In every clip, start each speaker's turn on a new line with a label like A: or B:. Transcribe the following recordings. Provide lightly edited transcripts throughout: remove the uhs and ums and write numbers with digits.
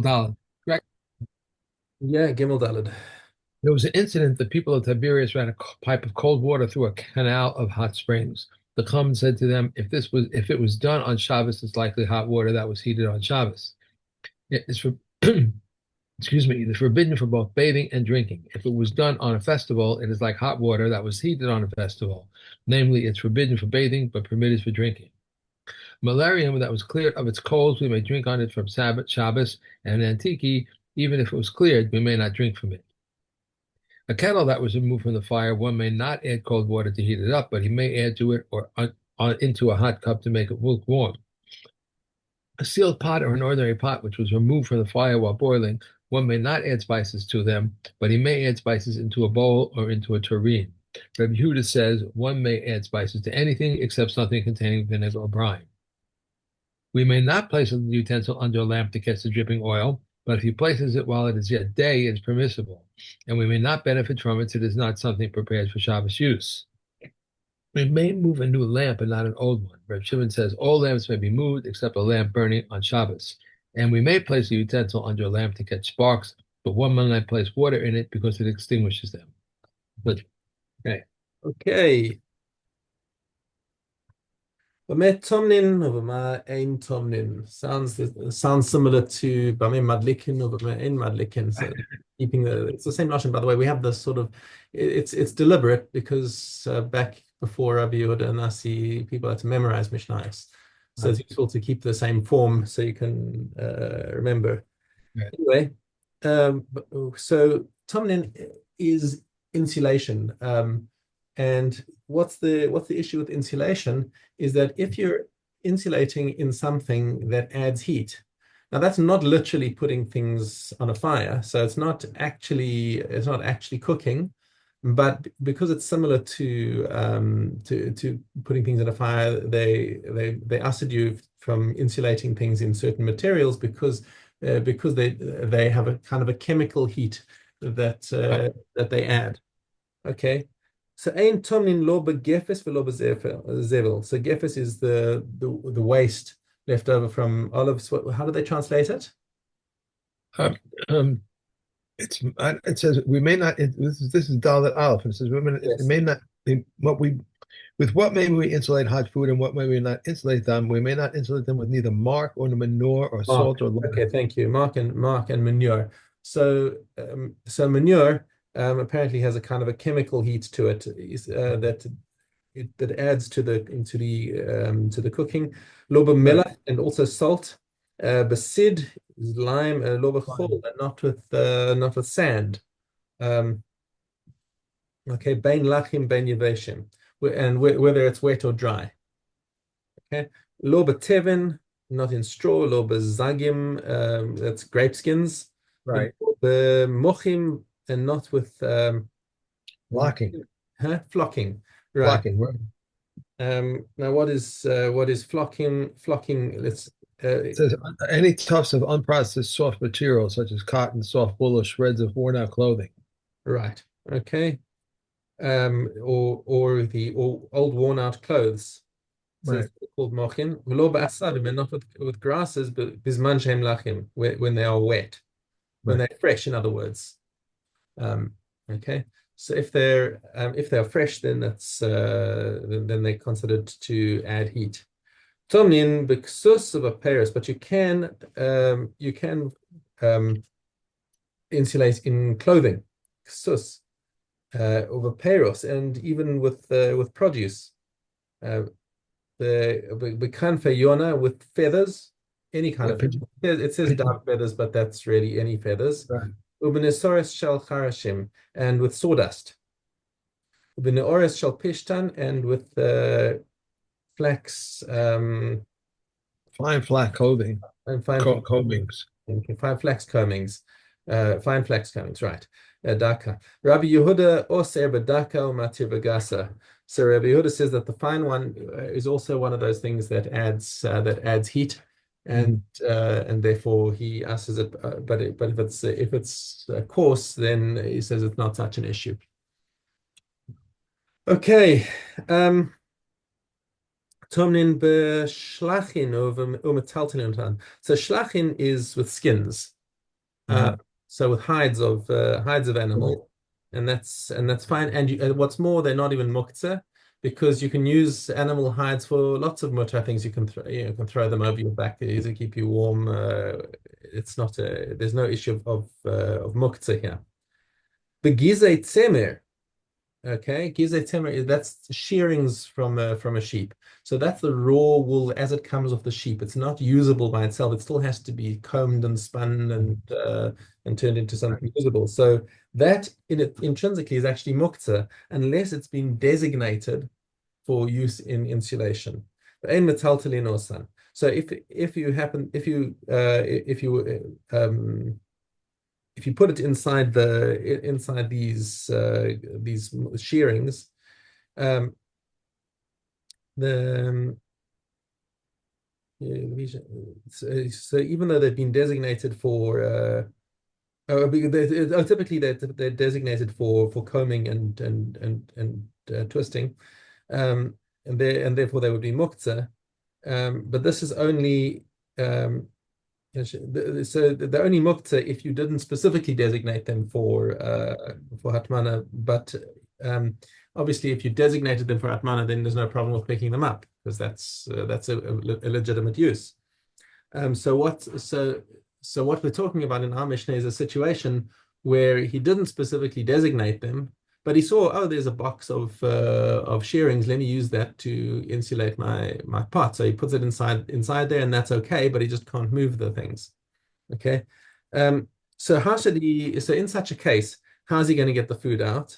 A: Daled. Correct.
B: Yeah, Gimel Daled.
A: There was an incident that people of Tiberias ran a pipe of cold water through a canal of hot springs. The Chum said to them, if it was done on Shabbos, it's likely hot water that was heated on Shabbos. It is for excuse me, it is forbidden for both bathing and drinking. If it was done on a festival, it is like hot water that was heated on a festival. Namely, it's forbidden for bathing, but permitted for drinking. Malarium that was cleared of its coals, we may drink on it from Sabbath, Shabbos, and Antiki, even if it was cleared, we may not drink from it. A kettle that was removed from the fire, one may not add cold water to heat it up, but he may add to it or into a hot cup to make it lukewarm. A sealed pot or an ordinary pot which was removed from the fire while boiling, one may not add spices to them, but he may add spices into a bowl or into a tureen. Rabbi Yehuda says one may add spices to anything except something containing vinegar or brine. We may not place the utensil under a lamp to catch the dripping oil, but if he places it while it is yet day, it is permissible, and we may not benefit from it since it is not something prepared for Shabbos use. We may move a new lamp and not an old one. Reb Shimon says all lamps may be moved except a lamp burning on Shabbos. And we may place a utensil under a lamp to catch sparks, but one may not place water in it because it extinguishes them. But okay.
B: Okay. B'meh tomnin or b'meh ein tomnin. Sounds similar to b'meh madlikin or b'meh ein madlikin. So it's the same notion, by the way. We have this sort of it's deliberate because back before Rabbi Yehuda and Nasi, people had to memorize Mishnayos. So
A: Right.
B: it's useful to keep the same form so you can remember.
A: Right.
B: Anyway, so Tomlin is insulation. And what's the issue with insulation is that if you're insulating in something that adds heat, now that's not literally putting things on a fire, so it's not actually cooking, but because it's similar to putting things in a fire, they ushered you from insulating things in certain materials because they have a kind of a chemical heat
A: Right.
B: that they add. Okay. So ein tomnin lo begefes v'lo bezevel. So gefes is the waste left over from olives. How do they translate it?
A: Um, um, it says we may not. This is Dalet Aleph, and it says it
B: Yes.
A: may not. What we With what may we insulate hot food and what may we not insulate them? We may not insulate them with neither mark or manure or
B: Mark.
A: salt or
B: Okay,
A: lard.
B: thank you. Mark and manure. So manure apparently has a kind of a chemical heat to it that adds to the cooking. Loba
A: Right.
B: melach and also salt. Basid is lime. Loba chol,
A: Fine.
B: and not with sand. Um, okay, bein lachim, bein yeveshim, and whether it's wet or dry. Okay, loba tevin, not in straw. Loba zagim, that's grape skins.
A: Right.
B: Loba mochim, and not with
A: Locking.
B: flocking. Right.
A: Locking. Right.
B: Now, what is flocking? Flocking. Let's.
A: It says any tufts of unprocessed soft material such as cotton, soft wool, or shreds of worn out clothing.
B: Right. Okay. Or old worn out clothes. So
A: Right.
B: it's called mochin. V'lo ba'asadim, and not with grasses, but bisman shehem lachim, when they are wet, when
A: Right.
B: they're fresh. In other words. Okay. So if they're fresh, then then they're considered to add heat. Tomnin b'ksus of a Paris, but you can um, insulate in clothing, ksus of a Paris, and even with produce. Uh, the Bekanfe Yona with feathers, any kind
A: Yeah.
B: of feathers. It says
A: Pigeon.
B: dove feathers, but that's really any feathers.
A: Right.
B: Ubenesaurus shall charashim, and with sawdust. Ubeneoris shall pishtan, and with flax
A: Fine flat clothing.
B: and fine flax,
A: Combings.
B: okay, fine flax combings, right? Daka. Rabbi Yehuda oser bedaka umatir begasa. So Rabbi Yehuda says that the fine one is also one of those things that adds heat, and
A: Mhm.
B: and therefore he asks it. But if it's coarse, then he says it's not such an issue. Okay. Tomnin be shlachin over umetaltalin. So shlachin is with skins. Uh,
A: Uh-huh.
B: so with hides of animal, and that's fine. And what's more, they're not even muktzah because you can use animal hides for lots of mutter things. You can throw them over your back to keep you warm. It's not a there's no issue of muktzah here. The gizeh tzemer. Okay, gizeh temer, that's shearings from a sheep. So that's the raw wool as it comes off the sheep. It's not usable by itself. It still has to be combed and spun and turned into something usable. So that in it intrinsically is actually muktzah, unless it's been designated for use in insulation. Ein metaltalin osan. So if you happen if you put it inside these shearings, um, the so even though they've been designated for typically they're designated for combing and twisting, um, and therefore they would be muktzah. But this is only so they're only muktzah if you didn't specifically designate them for hatmana, but obviously if you designated them for hatmana, then there's no problem with picking them up because that's a legitimate use. So what we're talking about in our Mishnah is a situation where he didn't specifically designate them, but he saw, oh, there's a box of shearings. Let me use that to insulate my pot. So he puts it inside there, and that's okay, but he just can't move the things. Okay. So how should he? So in such a case, how is he going to get the food out?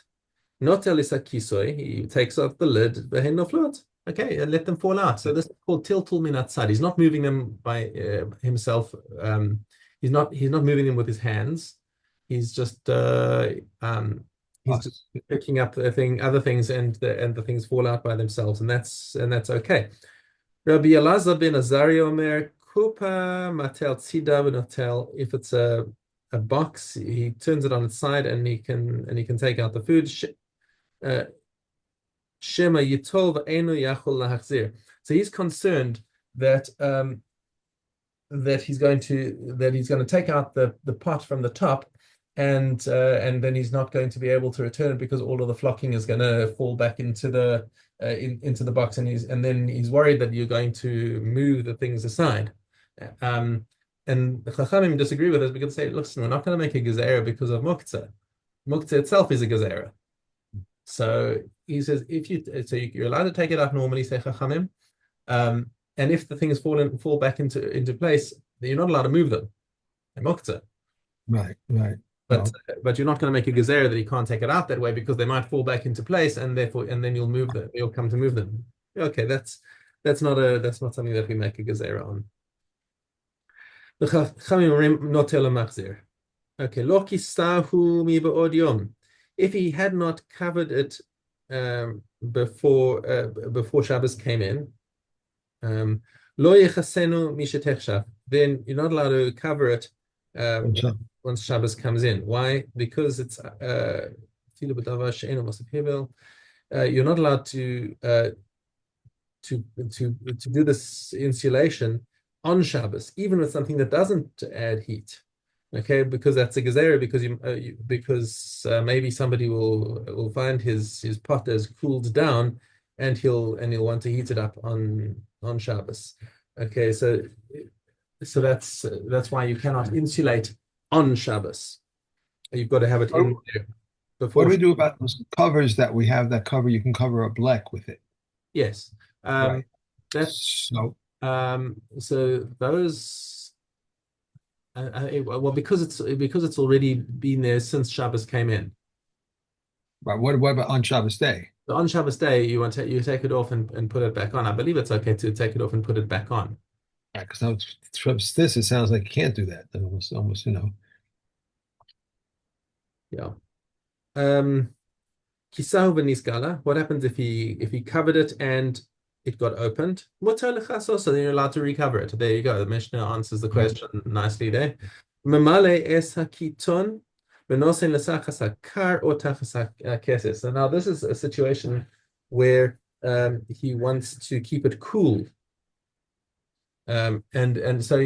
B: Not elisa kisoi. He takes off the lid, behin no float. Okay, and let them fall out. So this is called tiltul min atzad. He's not moving them by himself. He's not moving them with his hands. He's just he's just
A: Us.
B: picking up other things, and the things fall out by themselves, and that's okay. Rabbi Elazar ben Azariah Omer Kupa Matel Tzida Benotel. If it's a box, he turns it on its side, and he can take out the food. Uh, Shema Yitol Enu Yachol Lahachzir. So he's concerned that that he's going to take out the pot from the top, and then he's not going to be able to return it because all of the flocking is going to fall back into into the box, and then he's worried that you're going to move the things aside. And the Chachamim disagree with us because they say, listen, we're not going to make a gezerah because of muktzah. Muktzah itself is a gezerah. So he says, so you're allowed to take it out normally, say Chachamim, and if the things fall back into place, then you're not allowed to move them. Muktzah.
A: Right, right.
B: But
A: Well,
B: but you're not going to make a gezerah that he can't take it out that way because they might fall back into place, and then you'll move them. You'll come to move them. Okay, that's not something that we make a gezerah on. The Chachamim notel machzir. Okay, lo kistahu mi ba'od yom. If he had not covered it before Shabbos came in, lo yechasenu mishetechshav. Then you're not allowed to cover it
A: and so,
B: once Shabbos comes in. Why? Because it's you're not allowed to do this insulation on Shabbos, even with something that doesn't add heat. Okay, because that's a gezerah. Because maybe somebody will find his pot has cooled down, and he'll want to heat it up on Shabbos. Okay, so that's why you cannot insulate on Shabbos. You've got to have it
A: what,
B: in there
A: what
B: before.
A: do we do about those covers that we have that cover? You can cover a black with it.
B: Yes.
A: Right.
B: That so those well, because it's already been there since Shabbos came in.
A: Right. What about on Shabbos day?
B: So on Shabbos day, you take it off and put it back on. I believe it's okay to take it off and put it back on.
A: Right, because from this, it sounds like you can't do that. Almost,
B: Yeah. Kisahu v'nisgala. What happens if he covered it and it got opened? Mutar lechaso. So then you're allowed to recover it. There you go. The Mishnah answers the question nicely there. Memale es hakiton v'nosen lesachas hakar or tachas hakeses. So now this is a situation where he wants to keep it cool. And so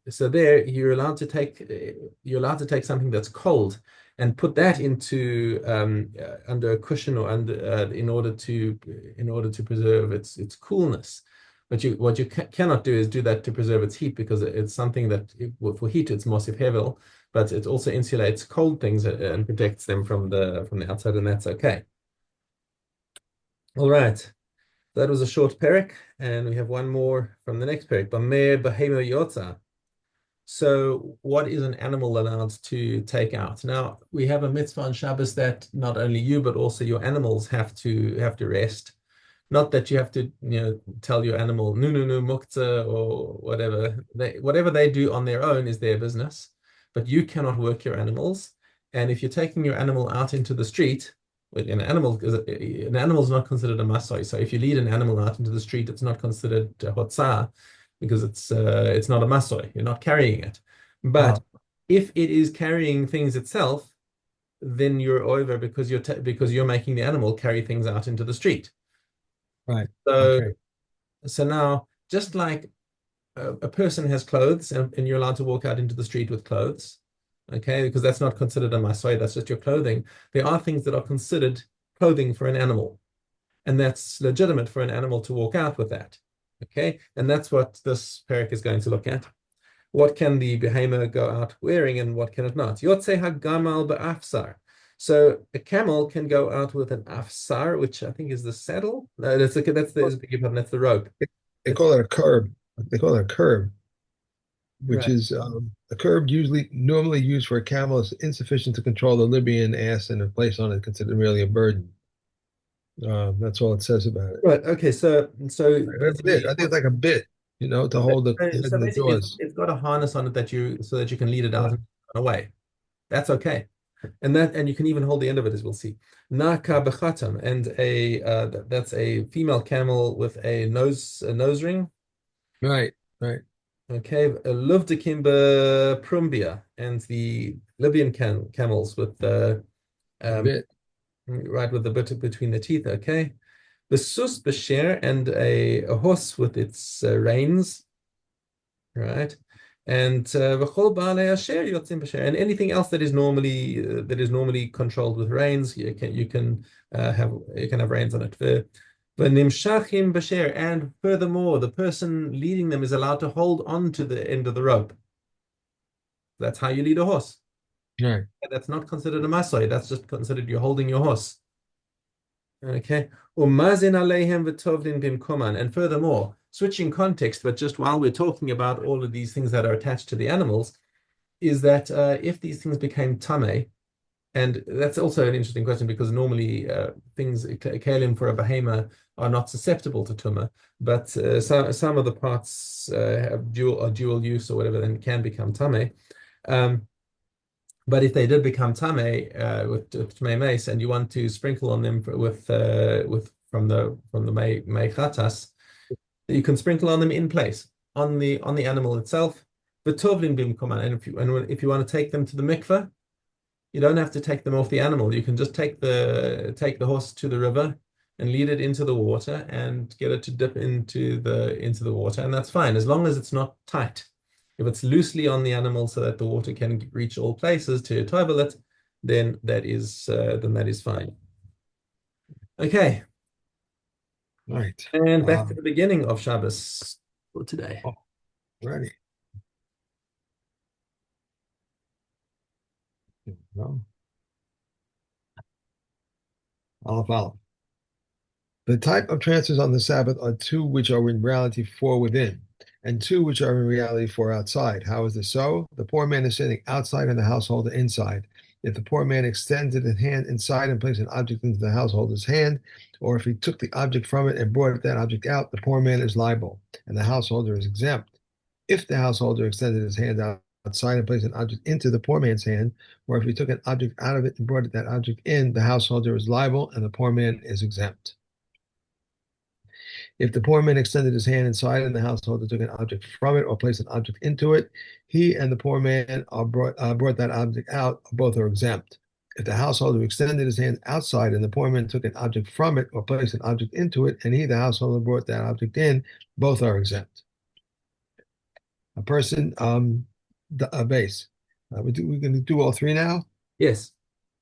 B: so there you're allowed to take something that's cold and put that into under a cushion or under in order to preserve its coolness. But what you cannot do is do that to preserve its heat because it's something that well, for heat it's Mosif Hevel, but it also insulates cold things and protects them from the outside, and that's okay. All right. That was a short parak, and we have one more from the next parak. Bamer behema yotza. So, what is an animal allowed to take out? Now, we have a mitzvah on Shabbos that not only you but also your animals have to rest. Not that you have to, tell your animal no no no mukta or whatever. Whatever they do on their own is their business, but you cannot work your animals. And if you're taking your animal out into the street, well, an animal is not considered a masai. So if you lead an animal out into the street, it's not considered hotzah because it's not a masai. You're not carrying it. But
A: Oh,
B: if it is carrying things itself, then you're over because you're making the animal carry things out into the street.
A: right.
B: So
A: Okay.
B: so now, just like a person has clothes and you're allowed to walk out into the street with clothes, okay, because that's not considered a masai, that's just your clothing. There are things that are considered clothing for an animal, and that's legitimate for an animal to walk out with that, okay, and that's what this parak is going to look at. What can the behemoth go out wearing and what can it not? Yotze hagamal ba'afsar. So a camel can go out with an afsar, which I think is the saddle. No, beg your pardon, that's the rope.
A: They
B: It's
A: call it a curb. They call it a curb, which
B: right.
A: is a curb usually normally used for a camel is insufficient to control the Libyan ass and a place on it considered really a burden. That's all it says about it.
B: Right. Okay. So
A: A bit.
B: basically,
A: I think it's like a bit, to hold the head
B: so
A: in the
B: basically,
A: jaws.
B: it's got a harness on it so that you can lead it out
A: Yeah.
B: and run away. That's okay. And you can even hold the end of it, as we'll see. Naka bechatam, and that's a female camel with a nose ring.
A: Right. Right.
B: Okay, a Luvdekimba prumbia, and the Libyan camels with the
A: A
B: um
A: bit.
B: right with the bit between the teeth. Okay, the sus b'sher, and a horse with its reins. Right, and v'chol ba'alei asher yotzim b'sher, and anything else that is normally controlled with reins, you can have reins on it. V'nimshachim b'sher, and furthermore, the person leading them is allowed to hold on to the end of the rope. That's how you lead a horse.
A: Right.
B: And that's not considered a masai. That's just considered you're holding your horse. Okay. Umazin aleihem v'tovlin bimkoman. And furthermore, switching context, but just while we're talking about all of these things that are attached to the animals, is that if these things became tame, and that's also an interesting question because normally things kalim for a behemoth are not susceptible to tumah, but some of the parts have dual use or whatever, then can become tame. Um, but if they did become tame with tame mace, and you want to sprinkle on them with from the may chatas, you can sprinkle on them in place on the animal itself. The tovlin bimkoman, and if you want to take them to the mikveh, you don't have to take them off the animal. You can just take the horse to the river and lead it into the water and get it to dip into the water, and that's fine as long as it's not tight. If it's loosely on the animal so that the water can reach all places to tovel it, then that is fine. Okay,
A: Right.
B: and back to the beginning of Shabbos for today.
A: Oh, ready. No. Aleph Aleph. The type of transfers on the Sabbath are two which are in reality for within, and two which are in reality for outside. How is this so? The poor man is sitting outside and the householder inside. If the poor man extended his hand inside and placed an object into the householder's hand, or if he took the object from it and brought that object out, the poor man is liable, and the householder is exempt. If the householder extended his hand outside and placed an object into the poor man's hand, or if he took an object out of it and brought that object in, the householder is liable, and the poor man is exempt. If the poor man extended his hand inside and the householder took an object from it or placed an object into it, he and the poor man brought that object out, both are exempt. If the householder extended his hand outside and the poor man took an object from it or placed an object into it, and he, the householder, brought that object in, both are exempt. A person, a base. We're going to do all three now.
B: Yes,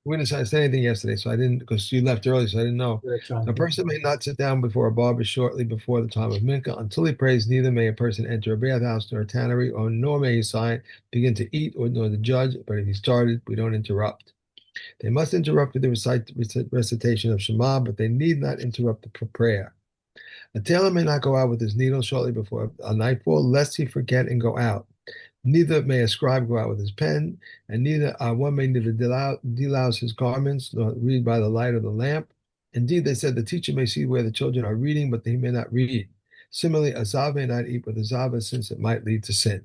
A: We didn't say anything yesterday, so I didn't, because you left early, so I didn't know.
B: that's right.
A: A person may not sit down before a barber shortly before the time of mincha until he prays. Neither may a person enter a bathhouse nor a tannery, or nor may he begin to eat, or nor the judge. But if he started, we don't interrupt. They must interrupt with the recitation of Shema, but they need not interrupt the prayer. A tailor may not go out with his needle shortly before a nightfall, lest he forget and go out. Neither may a scribe go out with his pen, and neither one may neither delouse his garments nor read by the light of the lamp. Indeed, they said the teacher may see where the children are reading, but he may not read. Similarly, a zav may not eat with a zava, since it might lead to sin.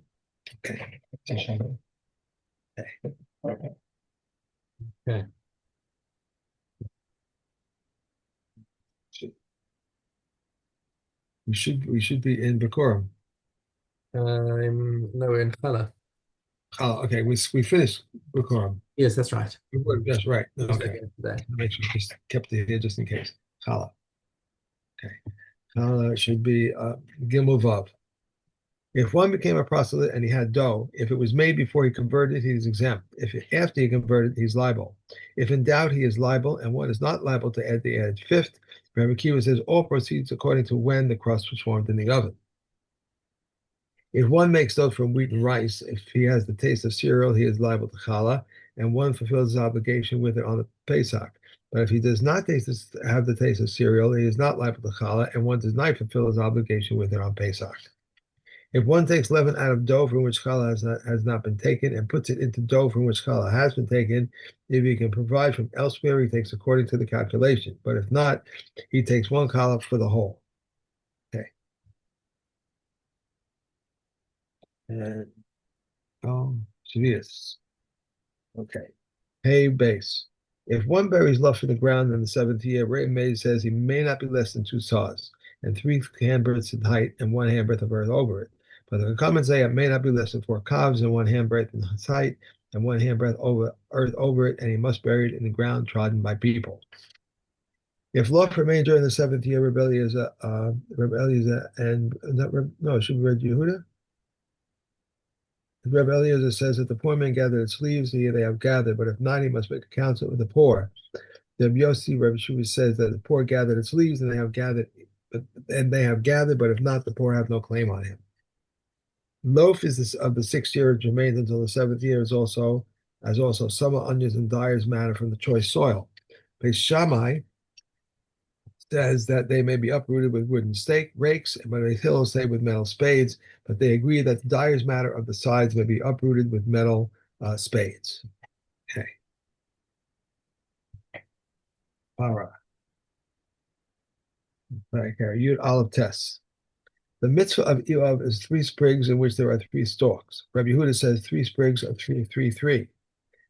A: Okay.
B: Okay.
A: We should be in Bikurim.
B: No, we're in Chala.
A: Oh, okay. We finished Bikurim.
B: Yes, that's right.
A: That's right.
B: Just
A: Okay.
B: looking at today.
A: Make sure just kept it here just in case. Chala. Okay. Chala should be Gimel Vav. If one became a proselyte and he had dough, if it was made before he converted, he is exempt. If after he converted, he's liable. If in doubt, he is liable, and one is not liable to add the added fifth. Rabbi Akiva says all proceeds according to when the crust was formed in the oven. If one makes dough from wheat and rice, if he has the taste of cereal, he is liable to challah, and one fulfills his obligation with it on the Pesach. But if he does not have the taste of cereal, he is not liable to challah, and one does not fulfill his obligation with it on Pesach. If one takes leaven out of dough from which challah has not been taken and puts it into dough from which challah has been taken, if he can provide from elsewhere, he takes according to the calculation. But if not, he takes one challah for the whole. Okay. And Shavias. Okay. Hey, base. If one buries luff in the ground in the seventh year, Ray May says he may not be less than two saws and three handbreadths in height and one handbreadth of earth over it. But the comments say it may not be less than four calves and one handbreadth in height and one handbreadth over earth over it, and he must bury it in the ground trodden by people. If luff remained during the seventh year, rebellion and no, it should be Red Yehuda. Rabbi Eliezer says that the poor man gathered its leaves, here they have gathered, but if not, he must make a council with the poor. Rabbi Yossi, Rabbi Shua says that the poor gathered its leaves, and they have gathered, but if not, the poor have no claim on him. Loaf is this, of the 6th year, which remains until the 7th year, is also summer onions and dyer's manna from the choice soil. Beis Shammai says that they may be uprooted with wooden rakes, but the hills say with metal spades. But they agree that the dyer's matter of the sides may be uprooted with metal spades. Okay. All right. Okay. Yud Aleph Tess. The mitzvah of Elav is 3 sprigs in which there are 3 stalks. Rabbi Yehuda says 3 sprigs of 3, 3, 3.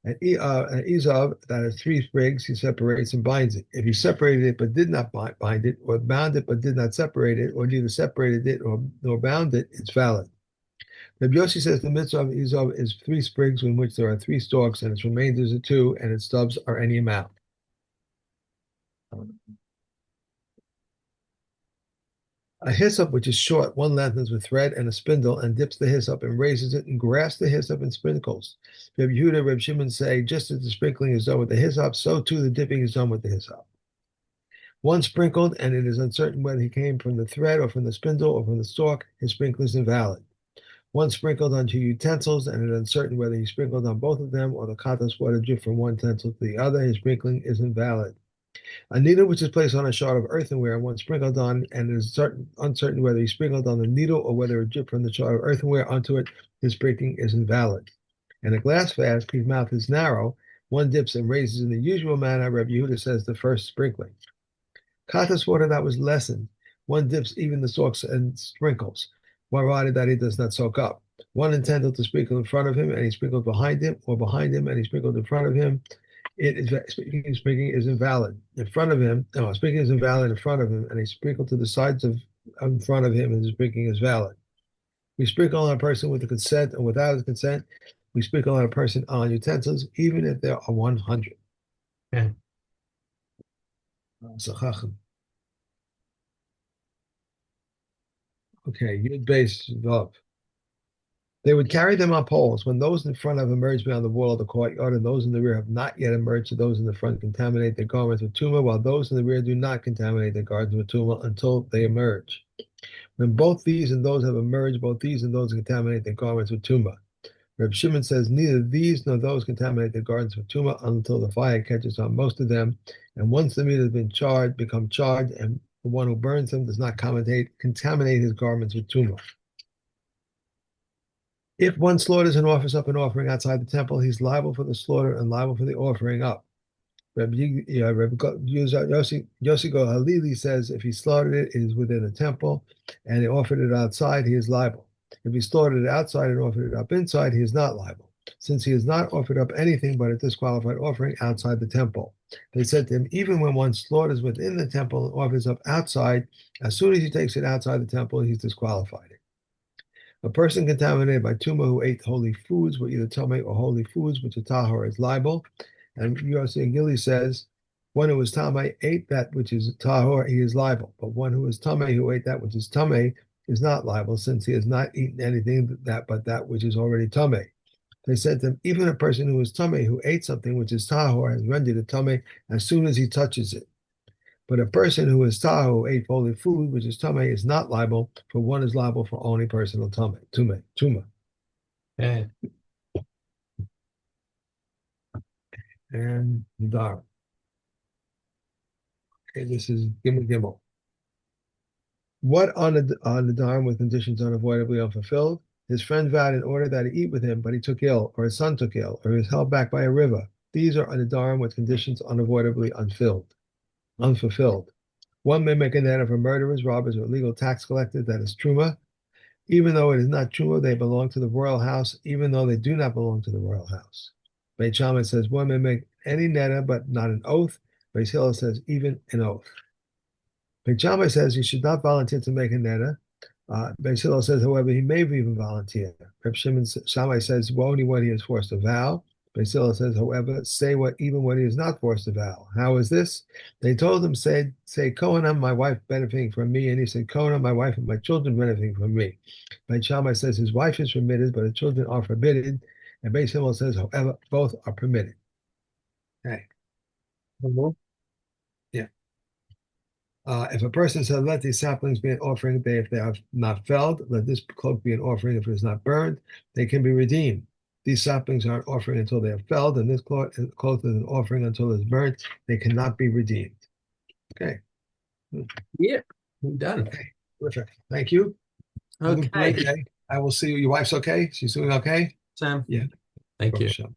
A: And Ezav, that has 3 sprigs, he separates and binds it. If he separated it but did not bind it, or bound it but did not separate it, or neither separated it nor bound it, it's valid. Rabbi Yossi says the mitzvah of Ezav is 3 sprigs in which there are 3 stalks, and its remainders are 2, and its stubs are any amount. A hyssop which is short, one lengthens with thread and a spindle, and dips the hyssop and raises it, and grasps the hyssop in sprinkles. Rabbi Yehuda, Rabbi Shimon say, just as the sprinkling is done with the hyssop, so too the dipping is done with the hyssop. One sprinkled, and it is uncertain whether he came from the thread or from the spindle or from the stalk, his sprinkling is invalid. One sprinkled on 2 utensils, and it is uncertain whether he sprinkled on both of them or the katas water dripped from one utensil to the other, his sprinkling is invalid. A needle which is placed on a shard of earthenware, one sprinkled on, and it is uncertain whether he sprinkled on the needle or whether it dripped from the shard of earthenware onto it, his sprinkling is invalid. And a glass flask, whose mouth is narrow, one dips and raises in the usual manner, Rabbi Yehuda says the first sprinkling. Katas water that was lessened, one dips even the stalks and sprinkles, provided that he does not soak up. One intended to sprinkle in front of him, and he sprinkled behind him, or behind him, and he sprinkled in front of him. Speaking is invalid in front of him. No, speaking is invalid in front of him, and he sprinkled to the sides of in front of him, and his speaking is valid. We sprinkle on a person with the consent and without his consent. We sprinkle on a person on utensils, even if there are 100.
B: Okay.
A: Okay, Yud Beis Vav. They would carry them on poles. When those in front have emerged beyond the wall of the courtyard, and those in the rear have not yet emerged, so those in the front contaminate their garments with tumah, while those in the rear do not contaminate their garments with tumah until they emerge. When both these and those have emerged, both these and those contaminate their garments with tumah. Reb Shimon says neither these nor those contaminate their gardens with tumah until the fire catches on most of them, and once the meat has been charred, become charred, and the one who burns them does not contaminate his garments with tumah. If one slaughters and offers up an offering outside the temple, he's liable for the slaughter and liable for the offering up. Rabbi Yossi Halili says if he slaughtered it, it is within the temple, and he offered it outside, he is liable. If he slaughtered it outside and offered it up inside, he is not liable, since he has not offered up anything but a disqualified offering outside the temple. They said to him, even when one slaughters within the temple and offers up outside, as soon as he takes it outside the temple, he's disqualified. A person contaminated by tumah who ate holy foods were either tamei or holy foods, which a tahor is liable. And Yossi Gili says, one who is tamei ate that which is tahor, he is liable. But one who is tamei who ate that which is tamei is not liable, since he has not eaten anything but that which is already tamei. They said to him, even a person who is tamei who ate something which is tahor has rendered it tamei as soon as he touches it. But a person who is tahor who ate holy food, which is tamei, is not liable, for one is liable for only personal tumah.
B: Okay.
A: And Dar. Okay, this is Gimel Gimel. What on the Dharm with conditions unavoidably unfulfilled? His friend vowed in order that he eat with him, but he took ill, or his son took ill, or he was held back by a river. These are on the Dharm with conditions unavoidably unfulfilled. One may make a net of murderers, robbers, or illegal tax collectors, that is truma. Even though it is not truma, they belong to the royal house, even though they do not belong to the royal house. Beit Shammai says one may make any neder, but not an oath. Beit Hillel says even an oath. Beit Shammai says he should not volunteer to make a neder. Beit Hillel says, however, he may even volunteer. Reb Shammai says only when he is forced to vow. Beit Hillel says, however, say what even when he is not forced to vow. How is this? They told him, say Kohanim, my wife benefiting from me, and he said, Kohanim, my wife and my children benefiting from me. Beit Shammai says his wife is permitted, but the children are forbidden. And Beit Hillel says, however, both are permitted. Okay.
B: Mhm.
A: Yeah. If a person said, let these saplings be an offering, if they have not felled, let this cloak be an offering if it is not burned, they can be redeemed. These saplings are an offering until they are felled, and this cloth is an offering until it's burnt. They cannot be redeemed. Okay.
B: Yeah, we're done.
A: Okay. Terrific. Thank you. Have a great
B: Okay,
A: day. I will see you. Your wife's okay? She's doing okay?
B: Sam.
A: Yeah.
B: Thank you.
A: Sure.